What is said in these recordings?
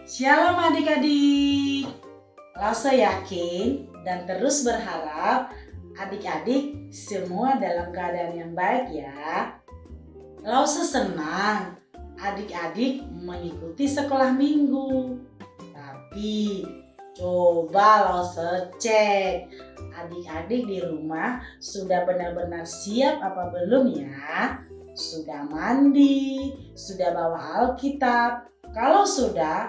Shalom adik-adik. Lause yakin dan terus berharap adik-adik semua dalam keadaan yang baik ya. Lause senang adik-adik mengikuti sekolah minggu. Tapi coba Lause cek adik-adik di rumah sudah benar-benar siap apa belum ya? Sudah mandi, sudah bawa Alkitab. Kalau sudah,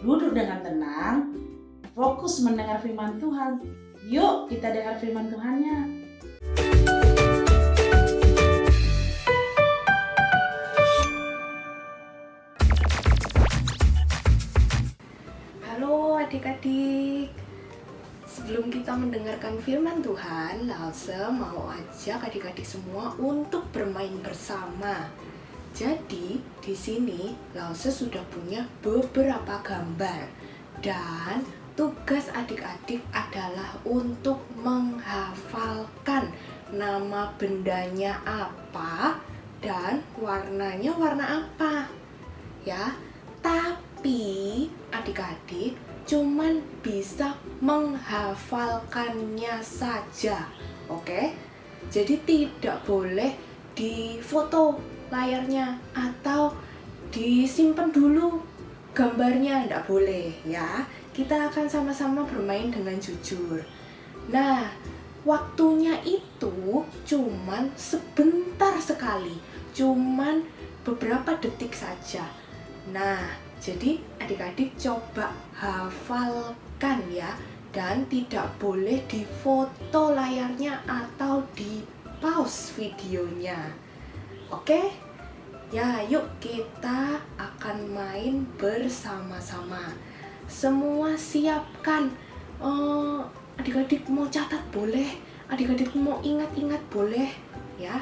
duduk dengan tenang, fokus mendengar firman Tuhan. Yuk kita dengar firman Tuhannya. Halo adik-adik. Sebelum kita mendengarkan firman Tuhan, Lause mau ajak adik-adik semua untuk bermain bersama. Jadi, di sini Lause sudah punya beberapa gambar. Dan tugas adik-adik adalah untuk menghafalkan nama bendanya apa dan warnanya warna apa. Ya, tapi adik-adik cuman bisa menghafalkannya saja. Oke? Jadi tidak boleh difoto layarnya atau disimpan dulu gambarnya, tidak boleh ya. Kita akan sama-sama bermain dengan jujur. Nah, waktunya itu cuman sebentar sekali, cuman beberapa detik saja. Nah, jadi adik-adik coba hafalkan ya, dan tidak boleh difoto layarnya atau di pause videonya. Oke? Ya, yuk kita akan main bersama-sama. Semua siapkan. Adik-adik mau catat boleh, adik-adik mau ingat-ingat boleh ya.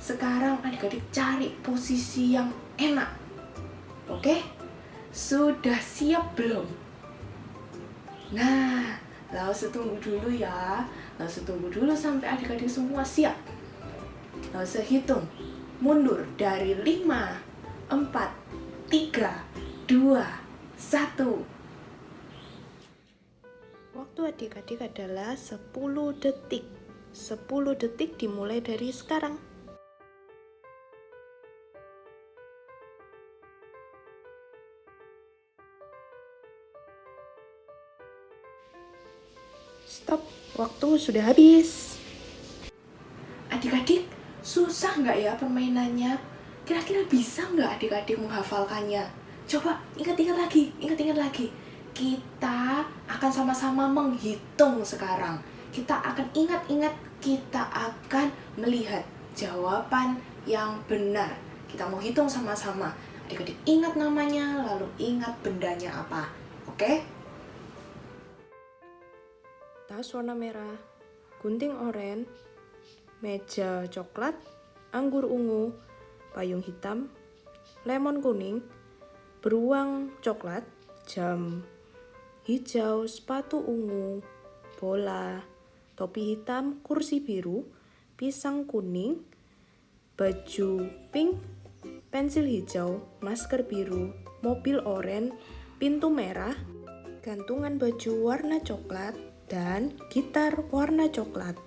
Sekarang adik-adik cari posisi yang enak. Oke? Sudah siap belum? Nah, Lause tunggu dulu ya. Lause tunggu dulu sampai adik-adik semua siap. Lause hitung mundur dari 5, 4, 3, 2, 1. Waktu adik-adik adalah 10 detik. 10 detik dimulai dari sekarang. Stop, waktu sudah habis. Adik-adik, susah nggak ya permainannya? Kira-kira bisa nggak adik-adik menghafalkannya? Coba ingat-ingat lagi. Kita akan sama-sama menghitung sekarang. Kita akan ingat-ingat, kita akan melihat jawaban yang benar. Kita mau hitung sama-sama. Adik-adik ingat namanya, lalu ingat bendanya apa. Oke? Tas warna merah, gunting oranye, meja coklat, anggur ungu, payung hitam, lemon kuning, beruang coklat, jam hijau, sepatu ungu, bola, topi hitam, kursi biru, pisang kuning, baju pink, pensil hijau, masker biru, mobil oranye, pintu merah, gantungan baju warna coklat, dan gitar warna coklat.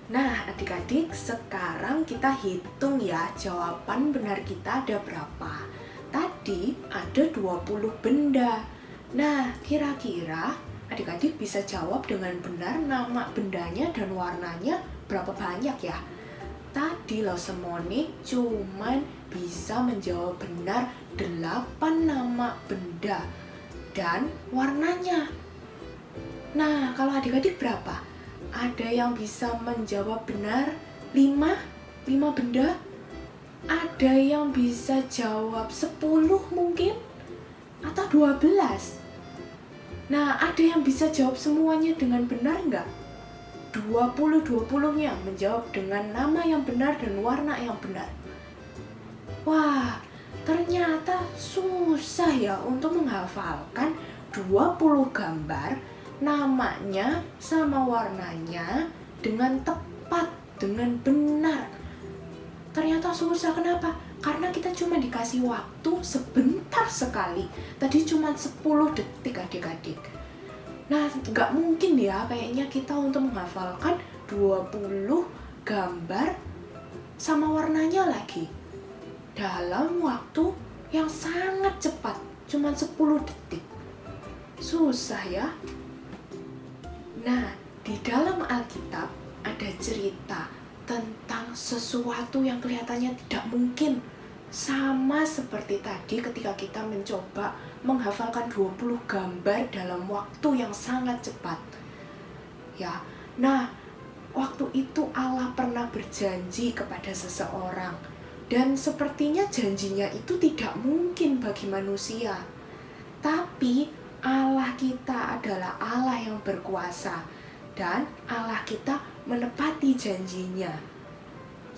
Nah, adik-adik, sekarang kita hitung ya jawaban benar kita ada berapa. Tadi ada 20 benda. Nah, kira-kira adik-adik bisa jawab dengan benar nama bendanya dan warnanya berapa banyak ya? Tadi Lause Moni cuman bisa menjawab benar 8 nama benda dan warnanya. Nah, kalau adik-adik berapa? Ada yang bisa menjawab benar 5 benda? Ada yang bisa jawab 10 mungkin? Atau 12? Nah, ada yang bisa jawab semuanya dengan benar nggak? 20-20-nya menjawab dengan nama yang benar dan warna yang benar. Wah, ternyata susah ya untuk menghafalkan 20 gambar, namanya sama warnanya dengan tepat, dengan benar. Ternyata susah, kenapa? Karena kita cuma dikasih waktu sebentar sekali. Tadi cuma 10 detik adik-adik. Nah, nggak mungkin ya kayaknya kita untuk menghafalkan 20 gambar sama warnanya lagi dalam waktu yang sangat cepat, cuma 10 detik. Susah ya. Nah, di dalam Alkitab ada cerita tentang sesuatu yang kelihatannya tidak mungkin. Sama seperti tadi ketika kita mencoba menghafalkan 20 gambar dalam waktu yang sangat cepat. Ya, nah waktu itu Allah pernah berjanji kepada seseorang. Dan sepertinya janjinya itu tidak mungkin bagi manusia. Tapi Allah kita adalah Allah yang berkuasa. Dan Allah kita menepati janjinya.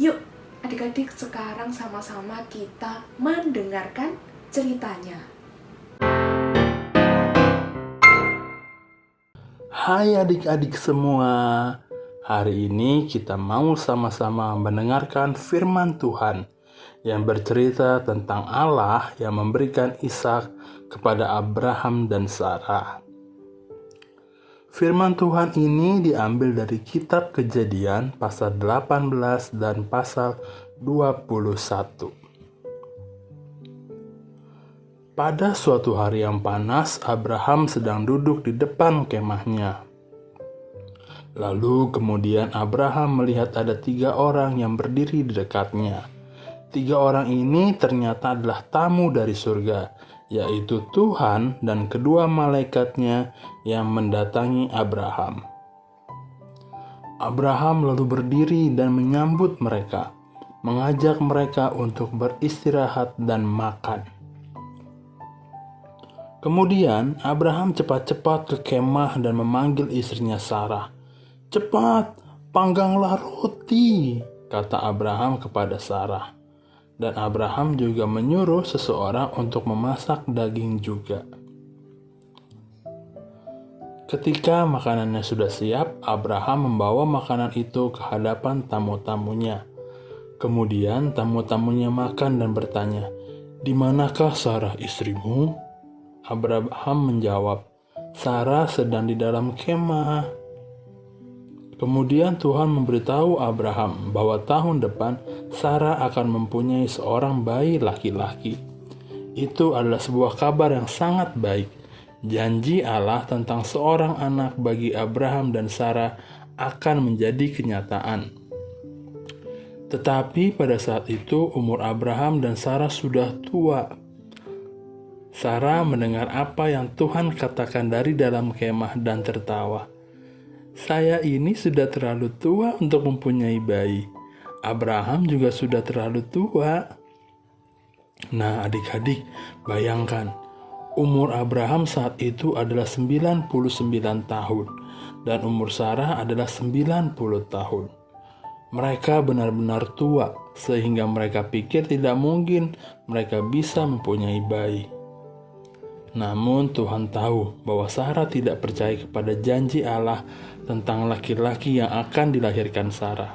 Yuk, adik-adik sekarang sama-sama kita mendengarkan ceritanya. Hai adik-adik semua. Hari ini kita mau sama-sama mendengarkan firman Tuhan yang bercerita tentang Allah yang memberikan Ishak kepada Abraham dan Sarah. Firman Tuhan ini diambil dari kitab Kejadian pasal 18 dan pasal 21. Pada suatu hari yang panas, Abraham sedang duduk di depan kemahnya. Lalu kemudian Abraham melihat ada 3 orang yang berdiri di dekatnya. 3 orang ini ternyata adalah tamu dari surga, yaitu Tuhan dan kedua malaikatnya yang mendatangi Abraham. Abraham lalu berdiri dan menyambut mereka, mengajak mereka untuk beristirahat dan makan. Kemudian Abraham cepat-cepat ke kemah dan memanggil istrinya Sarah. "Cepat, pangganglah roti," kata Abraham kepada Sarah. Dan Abraham juga menyuruh seseorang untuk memasak daging juga. Ketika makanannya sudah siap, Abraham membawa makanan itu ke hadapan tamu-tamunya. Kemudian tamu-tamunya makan dan bertanya, "Di manakah Sarah istrimu?" Abraham menjawab, "Sarah sedang di dalam kemah." Kemudian Tuhan memberitahu Abraham bahwa tahun depan Sarah akan mempunyai seorang bayi laki-laki. Itu adalah sebuah kabar yang sangat baik. Janji Allah tentang seorang anak bagi Abraham dan Sarah akan menjadi kenyataan. Tetapi pada saat itu umur Abraham dan Sarah sudah tua. Sarah mendengar apa yang Tuhan katakan dari dalam kemah dan tertawa. "Saya ini sudah terlalu tua untuk mempunyai bayi. Abraham juga sudah terlalu tua." Nah adik-adik, bayangkan, umur Abraham saat itu adalah 99 tahun dan umur Sarah adalah 90 tahun. Mereka benar-benar tua sehingga mereka pikir tidak mungkin mereka bisa mempunyai bayi. Namun Tuhan tahu bahwa Sarah tidak percaya kepada janji Allah tentang laki-laki yang akan dilahirkan Sarah.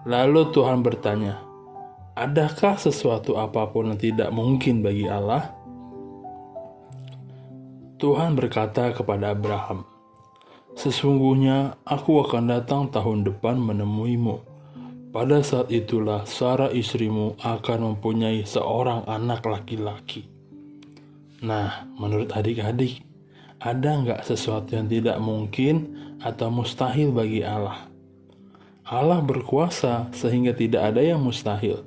Lalu Tuhan bertanya, "Adakah sesuatu apapun yang tidak mungkin bagi Allah?" Tuhan berkata kepada Abraham, "Sesungguhnya aku akan datang tahun depan menemuimu. Pada saat itulah Sarah istrimu akan mempunyai seorang anak laki-laki." Nah, menurut adik-adik, ada nggak sesuatu yang tidak mungkin atau mustahil bagi Allah? Allah berkuasa sehingga tidak ada yang mustahil.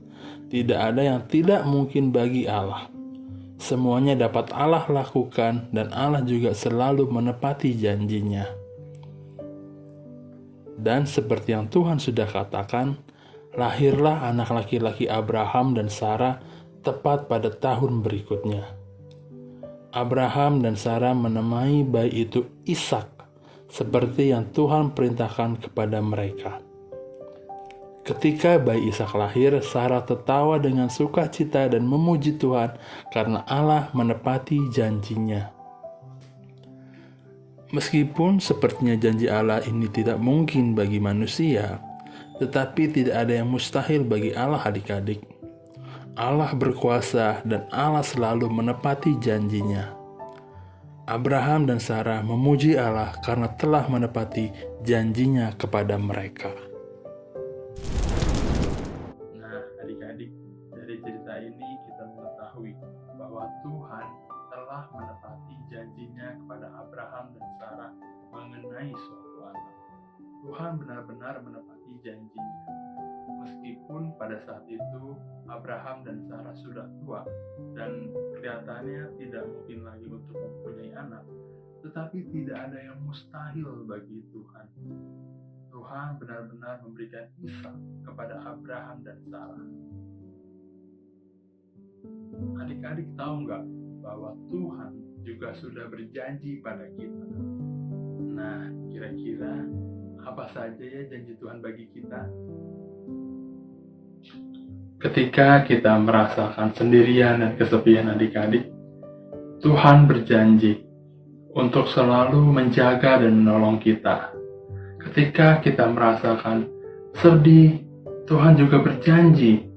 Tidak ada yang tidak mungkin bagi Allah. Semuanya dapat Allah lakukan dan Allah juga selalu menepati janjinya. Dan seperti yang Tuhan sudah katakan, lahirlah anak laki-laki Abraham dan Sarah tepat pada tahun berikutnya. Abraham dan Sarah menamai bayi itu Ishak, seperti yang Tuhan perintahkan kepada mereka. Ketika bayi Ishak lahir, Sarah tertawa dengan sukacita dan memuji Tuhan karena Allah menepati janjinya. Meskipun sepertinya janji Allah ini tidak mungkin bagi manusia, tetapi tidak ada yang mustahil bagi Allah adik-adik. Allah berkuasa dan Allah selalu menepati janjinya. Abraham dan Sarah memuji Allah karena telah menepati janjinya kepada mereka. Nah, adik-adik, dari cerita ini kita mengetahui bahwa Tuhan telah menepati janjinya kepada Abraham dan Sarah mengenai suatu anak. Tuhan benar-benar menepati janjinya. Meskipun pada saat itu Abraham dan Sarah sudah tua dan kelihatannya tidak mungkin lagi untuk mempunyai anak, tetapi tidak ada yang mustahil bagi Tuhan. Tuhan benar-benar memberikan Ishak kepada Abraham dan Sarah. Adik-adik tahu nggak bahwa Tuhan juga sudah berjanji pada kita? Nah, kira-kira apa saja ya janji Tuhan bagi kita? Ketika kita merasakan sendirian dan kesepian adik-adik, Tuhan berjanji untuk selalu menjaga dan menolong kita. Ketika kita merasakan sedih, Tuhan juga berjanji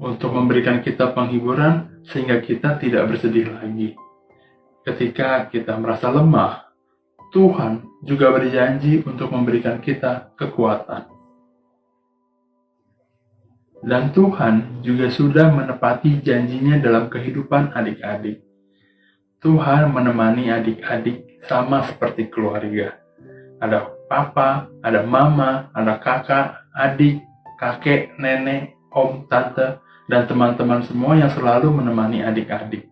untuk memberikan kita penghiburan sehingga kita tidak bersedih lagi. Ketika kita merasa lemah, Tuhan juga berjanji untuk memberikan kita kekuatan. Dan Tuhan juga sudah menepati janjinya dalam kehidupan adik-adik. Tuhan menemani adik-adik sama seperti keluarga. Ada papa, ada mama, ada kakak, adik, kakek, nenek, om, tante, dan teman-teman semua yang selalu menemani adik-adik.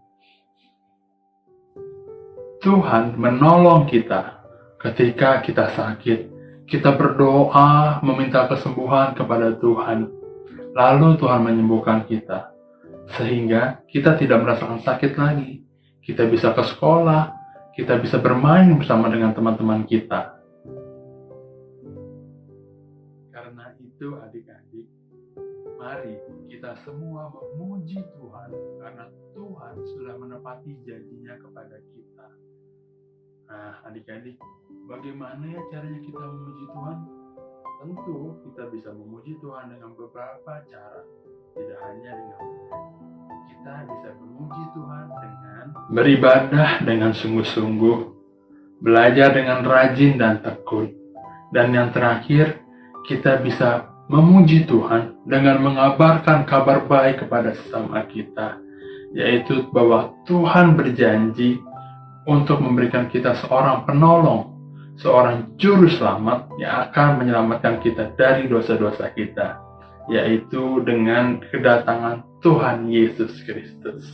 Tuhan menolong kita ketika kita sakit. Kita berdoa meminta kesembuhan kepada Tuhan. Lalu Tuhan menyembuhkan kita, sehingga kita tidak merasakan sakit lagi. Kita bisa ke sekolah, kita bisa bermain bersama dengan teman-teman kita. Karena itu adik-adik, mari kita semua memuji Tuhan, karena Tuhan sudah menepati janjinya kepada kita. Nah adik-adik, bagaimana ya caranya kita memuji Tuhan? Tentu kita bisa memuji Tuhan dengan beberapa cara. Tidak hanya dengan kita bisa memuji Tuhan dengan beribadah dengan sungguh-sungguh, belajar dengan rajin dan tekun. Dan yang terakhir, kita bisa memuji Tuhan dengan mengabarkan kabar baik kepada sesama kita, yaitu bahwa Tuhan berjanji untuk memberikan kita seorang penolong, seorang juru selamat yang akan menyelamatkan kita dari dosa-dosa kita, yaitu dengan kedatangan Tuhan Yesus Kristus.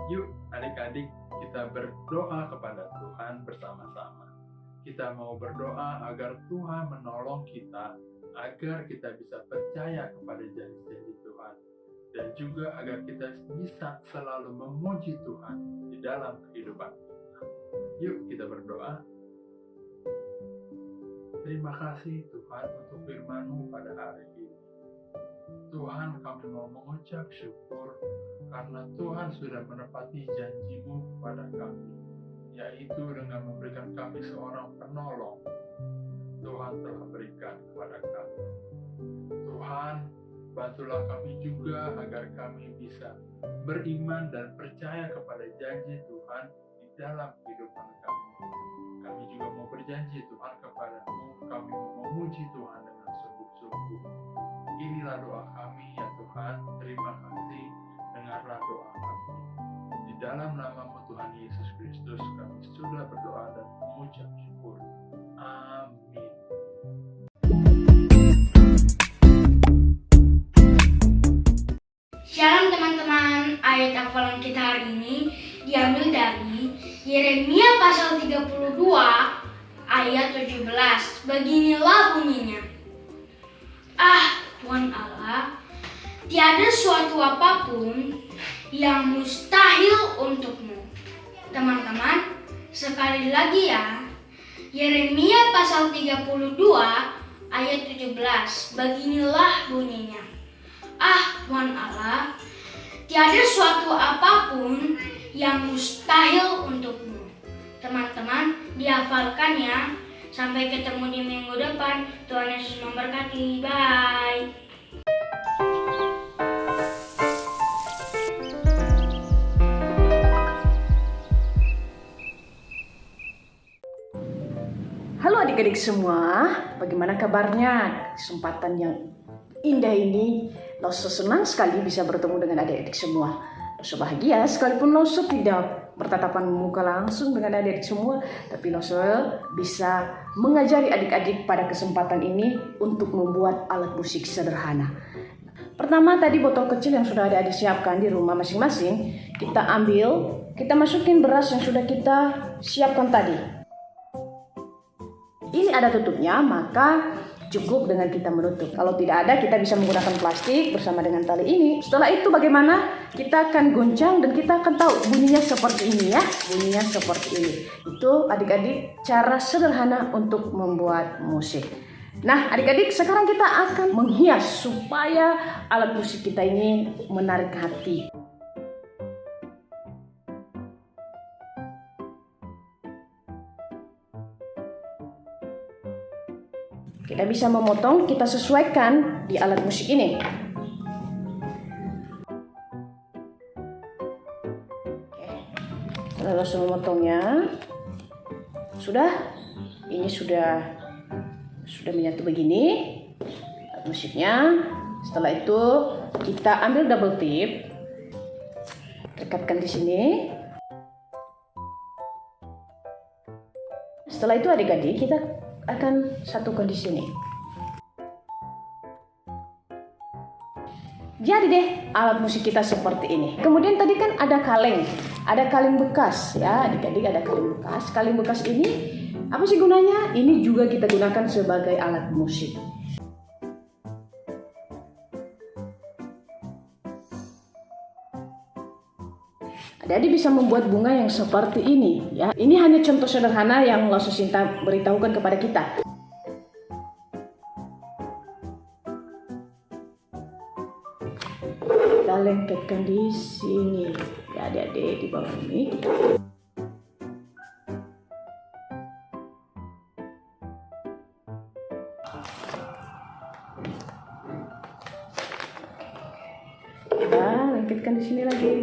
Yuk adik-adik, kita berdoa kepada Tuhan bersama-sama. Kita mau berdoa agar Tuhan menolong kita, agar kita bisa percaya kepada janji-janji Tuhan, dan juga agar kita bisa selalu memuji Tuhan di dalam kehidupan kita. Yuk kita berdoa. Terima kasih Tuhan untuk firman-Mu pada hari ini. Tuhan, kami mau mengucap syukur karena Tuhan sudah menepati janji-Mu kepada kami, yaitu dengan memberikan kami seorang penolong. Tuhan telah berikan kepada kami. Tuhan, bantulah kami juga agar kami bisa beriman dan percaya kepada janji Tuhan di dalam kehidupan kami. Kami juga mau berjanji Tuhan kepada-Mu, kami mau memuji Tuhan dengan sungguh-sungguh. Inilah doa kami ya Tuhan, terima kasih, dengarlah doa kami. Di dalam nama-Mu Tuhan Yesus Kristus kami sudah berdoa dan mengucap syukur. Amin. Shalom teman-teman, ayat hafalan kita hari ini diambil dari Yeremia pasal 32 ayat 17. Beginilah bunyinya. Tuhan Allah, tiada suatu apapun yang mustahil untukmu. Teman-teman, sekali lagi ya. Yeremia pasal 32 ayat 17. Beginilah bunyinya. Tuhan Allah, tiada suatu apapun yang mustahil untukmu. Teman-teman, dihafalkan ya. Sampai ketemu di minggu depan. Tuhan Yesus memberkati. Bye. adik-adik semua, bagaimana kabarnya? Kesempatan yang indah ini, Loso senang sekali bisa bertemu dengan adik-adik semua. Loso bahagia sekalipun Loso tidak bertatapan muka langsung dengan adik-adik semua, tapi Loso bisa mengajari adik-adik pada kesempatan ini untuk membuat alat musik sederhana. Pertama tadi botol kecil yang sudah adik-adik siapkan di rumah masing-masing, kita ambil, kita masukin beras yang sudah kita siapkan tadi. Ini ada tutupnya, maka cukup dengan kita menutup. Kalau tidak ada, kita bisa menggunakan plastik bersama dengan tali ini. Setelah itu bagaimana? Kita akan goncang dan kita akan tahu bunyinya seperti ini ya. Bunyinya seperti ini. Itu adik-adik cara sederhana untuk membuat musik. Nah adik-adik, sekarang kita akan menghias supaya alat musik kita ini menarik hati. Kita bisa memotong, kita sesuaikan di alat musik ini. Oke. Langsung memotongnya. Sudah, ini sudah menyatu begini alat musiknya. Setelah itu kita ambil double tip, rekatkan di sini. Setelah itu adik-adik kita akan satukan di sini. Jadi deh alat musik kita seperti ini. Kemudian tadi kan ada kaleng bekas ya adik-adik, ada kaleng bekas. Kaleng bekas ini apa sih gunanya? Ini juga kita gunakan sebagai alat musik. Adik-adik bisa membuat bunga yang seperti ini ya. Ini hanya contoh sederhana yang Loso Sinta beritahukan kepada kita. Kita lengketkan di sini ya adik-adik, di bawah ini. Kita lengketkan di sini lagi.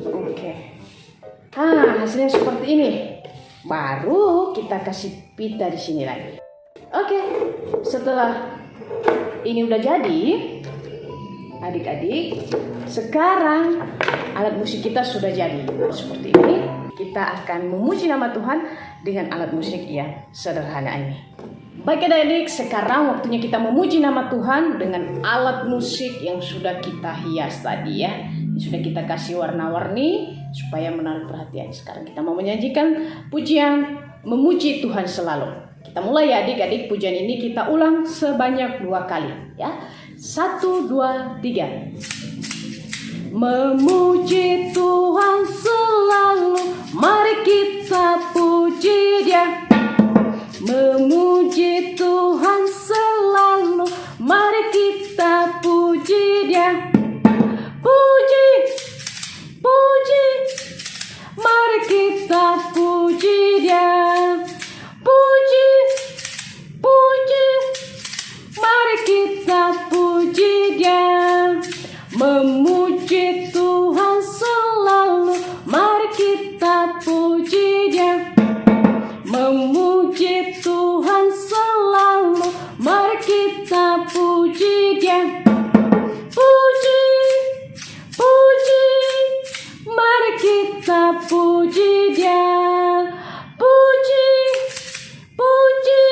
Oke. Hasilnya seperti ini. Baru kita kasih pita di sini lagi. Oke. Setelah ini udah jadi, adik-adik, sekarang alat musik kita sudah jadi. Seperti ini, kita akan memuji nama Tuhan dengan alat musik yang sederhana ini. Baik adik-adik, sekarang waktunya kita memuji nama Tuhan dengan alat musik yang sudah kita hias tadi ya. Sudah kita kasih warna-warni supaya menarik perhatian. Sekarang kita mau menyanyikan pujian memuji Tuhan selalu. Kita mulai ya adik-adik, pujian ini kita ulang sebanyak 2 kali ya. 1, 2, 3. Memuji Tuhan selalu, mari kita puji Dia. Memuji Tuhan selalu, mari kita puji Dia. Puji, puji, mari kita puji Dia. Puji, puji, mari kita puji Dia. Memuji Tuhan selalu, mari kita puji Dia. Memuji Tuhan selalu, mari kita puji Dia. Puji, puji, mari kita puji Dia. Puji, puji,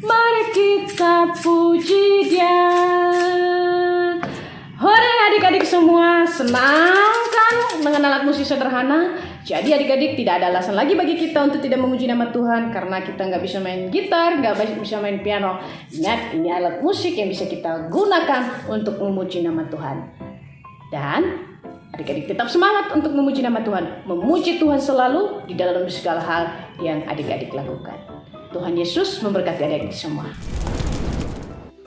mari kita puji Dia. Hore adik-adik semua, senang kan dengan alat musik sederhana? Jadi adik-adik, tidak ada alasan lagi bagi kita untuk tidak memuji nama Tuhan, karena kita nggak bisa main gitar, nggak bisa main piano. Ingat, ini alat musik yang bisa kita gunakan untuk memuji nama Tuhan. Dan adik-adik tetap semangat untuk memuji nama Tuhan. Memuji Tuhan selalu di dalam segala hal yang adik-adik lakukan. Tuhan Yesus memberkati adik-adik semua.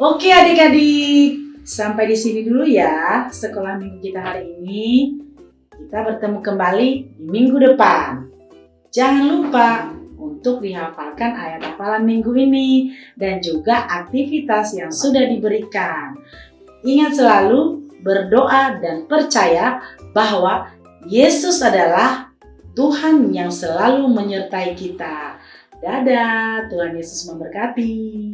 Oke adik-adik, sampai di sini dulu ya sekolah minggu kita hari ini. Kita bertemu kembali di minggu depan. Jangan lupa untuk dihafalkan ayat hafalan minggu ini dan juga aktivitas yang sudah diberikan. Ingat selalu berdoa dan percaya bahwa Yesus adalah Tuhan yang selalu menyertai kita. Dadah, Tuhan Yesus memberkati.